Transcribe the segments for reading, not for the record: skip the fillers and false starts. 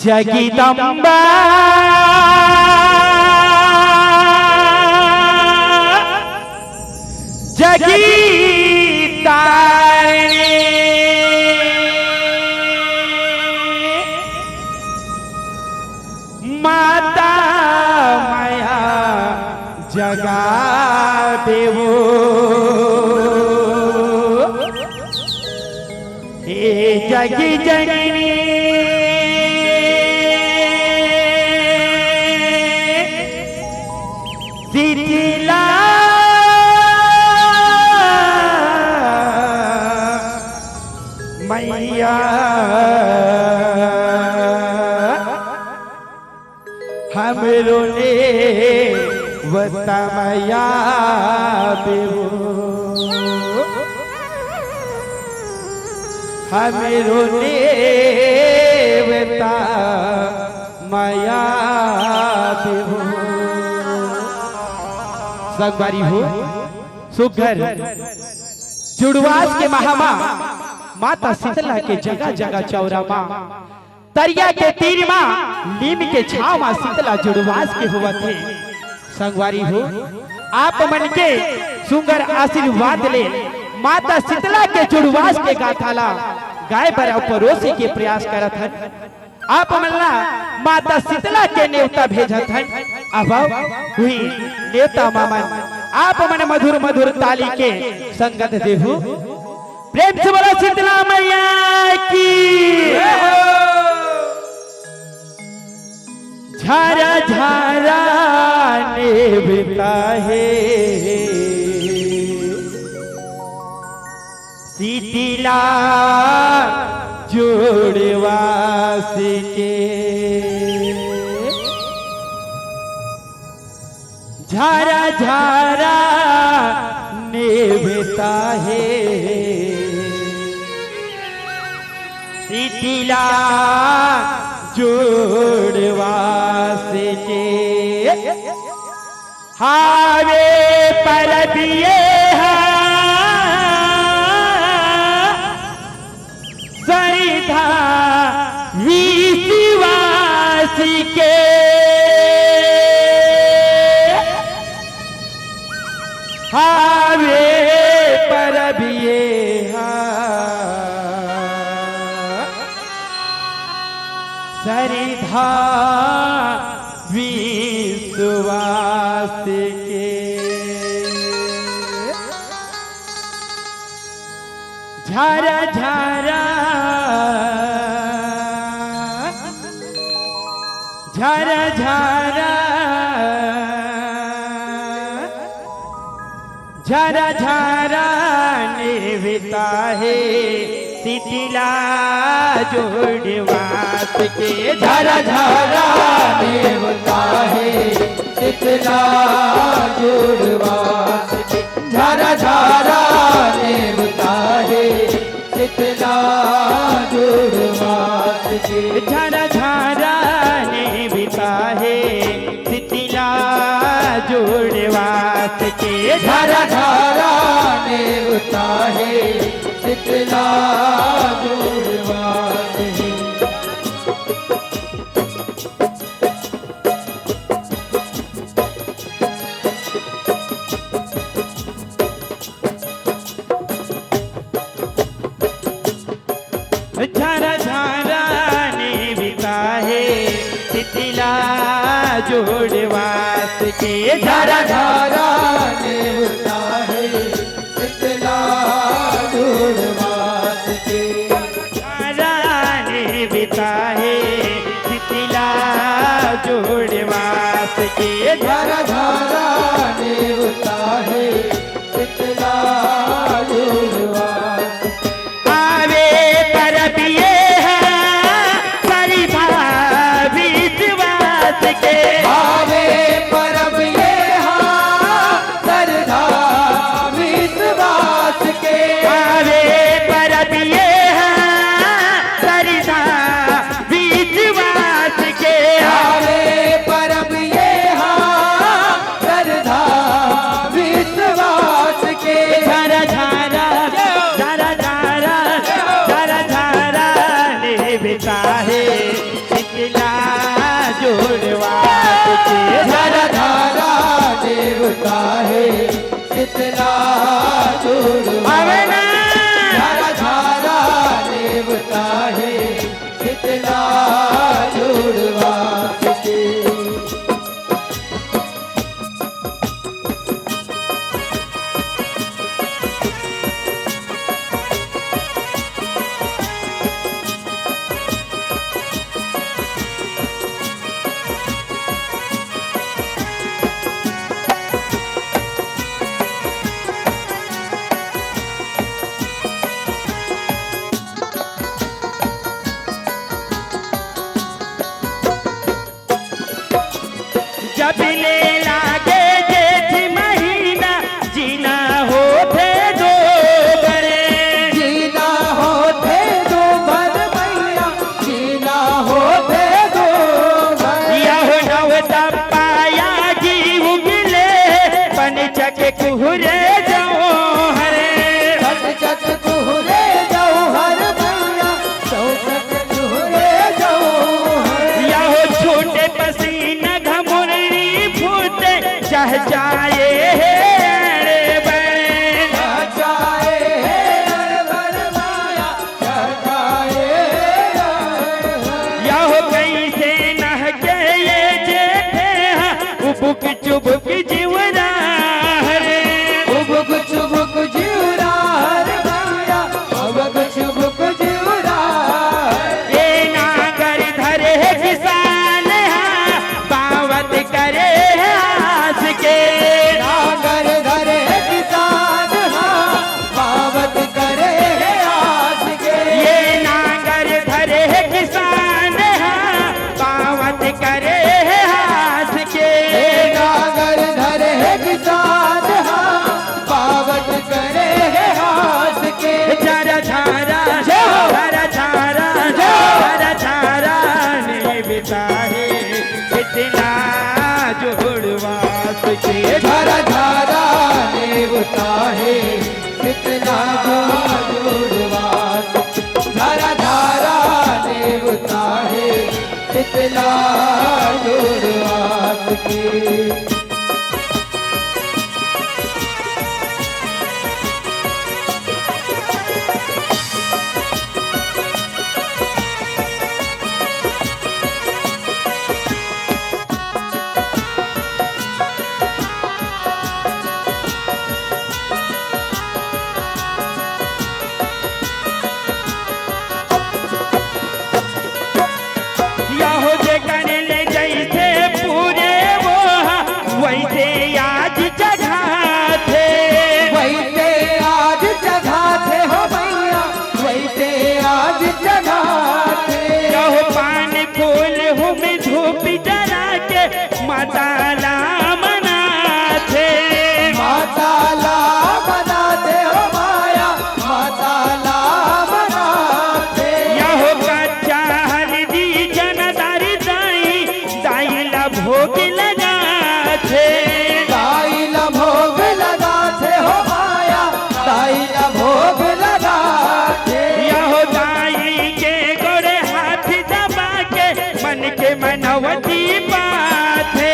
जगदम्बा जगीतारिणी माता माया जगा देवो हे जगी जननी शीतला मैया हमरो ने वता मैया देवो हमरो ने वता मैया देवो। सगबारी हो सुघर जुड़वास के महामा माता शीतला के जगह जगह चौरा माँ तरिया के तीर माँ नीम के छाव माँ शीतला जुड़वास के हुआ थे। संगवारी हो आप मन के सुंदर आशीर्वाद ले माता शीतला के जुड़वास के गाथाला गाय पर परोसे के प्रयास करत हन। आप मनला माता शीतला के नेवता भेजत हन। अब हुई नेवता मामन आप मन मधुर मधुर ताली के संगत देहु। प्रेम से बोला शीतला मैया की। झारा झारा नेवता है शीतला जुड़वास के झारा झारा नेवता है शीतला जुड़वास के हावे पर दिए सरिधा विश्वास के हावे पर दिए सरिधा विश्वास के झारा झारा झारा झारा झारा झारा नेवता है शीतला जुड़वास के झारा झारा नेवता है शीतला जुड़वास के झारा झारा नेवता है शीतला जुड़वास के झारा झारा नेवता है शीतला जुड़वास के झारा झारा नेवता है शीतला जुड़वास के झारा झारा नेवता है शीतला जुड़वास के झारा झारा नेवता है शीतला जुड़वास के झारा नेवता है शीतला जुड़वास के झारा झारा नेवता है शीतला जुड़वास आवे पर पिए सरिधा विश्वास के आवे परब ये होता है शीतला जुड़वा धारा धारा नेवता है शीतला जुड़वा के जब ले लागे जेठ महीना जीना होते दो बरे जीना होते दो भर मैया जीना होते दो भर यह नवता पाया जीव मिले पंचक कुहरे जाओ हरे चट चट कुहरे जाओ हर मैया चौचट कुहरे जाओ हर यह छोटे पसीना घमुरनी फूटे चाह जाए अरे बड़े जाए भर माया जाए यह कैसे नह के ये जेठे उबुक चुबुक जीवरा हरे उबुक चुबुक जीवरा हर मैया उबुक चुबुक जीवरा ये नागर धरे किसान बावत करे हाथ के नागर धरे किसान बावत करे आज के ये नागर धरे किसान बावत करे हाथ के नागर धरे किसान बावत करे हाथ के जरा झारा झरा झारा झरा झारा ने बिताए इतना जुड़वास के धारा धारा नेवता है कितना जुड़वा धारा धारा नेवता है कितना जुड़वा के यहो जे करले जैसे पूरे वो वैसे आज जगह थे वैसे आज जगह थे हो भैया वैसे आज जगह थे यहो पान फूल हुम धूप जरा के मताला मना थे माताला बनाते हो माया माताला बनाते यहो कच्चा हल्दी जनदार दाई दाइला भोग लगा थे दाइला भोग लगाते हो माया दाइला भोग लगाते यहो दाई के गोरे हाथ दबा के मन के मनवती पाथे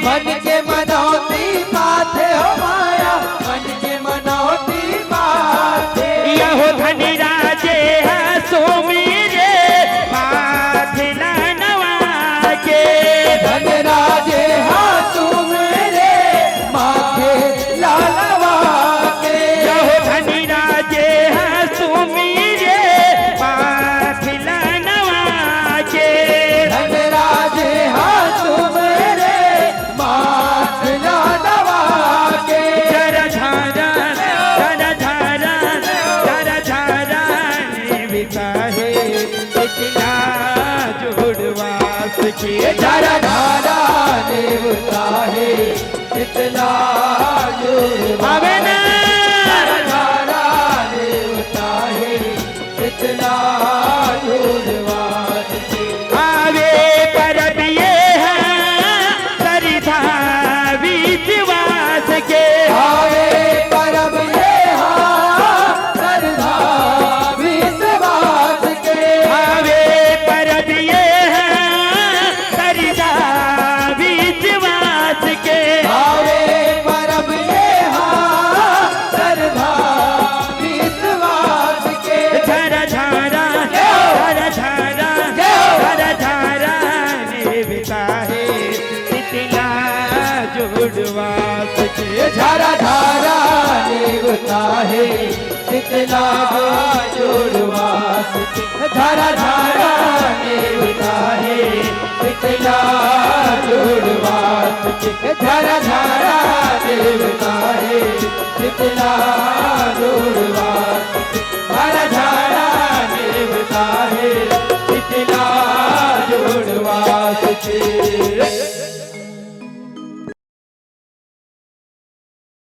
मन के मनौती पाते हो माया मन के मनौती पाते यहो धनी राजे हसो मेरे माथिला नवा के धन राजे हाथों मेरे माथे लालवा के यहो धनी राजे हसो मेरे माथिला नवा के धन राजे हाथों मेरे माथे लालवा के जरा झारा जरा झारा जरा झारा ने बिता है इतना जुड़वास के धारा धारा देवता है इतना जुड़वा आवे ना धारा धारा देवता है इतना जुड़वा आवे परब ये है सरिधा विश्वास के आवे परब ये श्रद्धा विश्वास के आवे परब ये है सरिधा विश्वास के आवे परब देवता है शीतला जुड़वास के धारा धारा देवता है शीतला जुड़वास के धारा धारा देवता है शीतला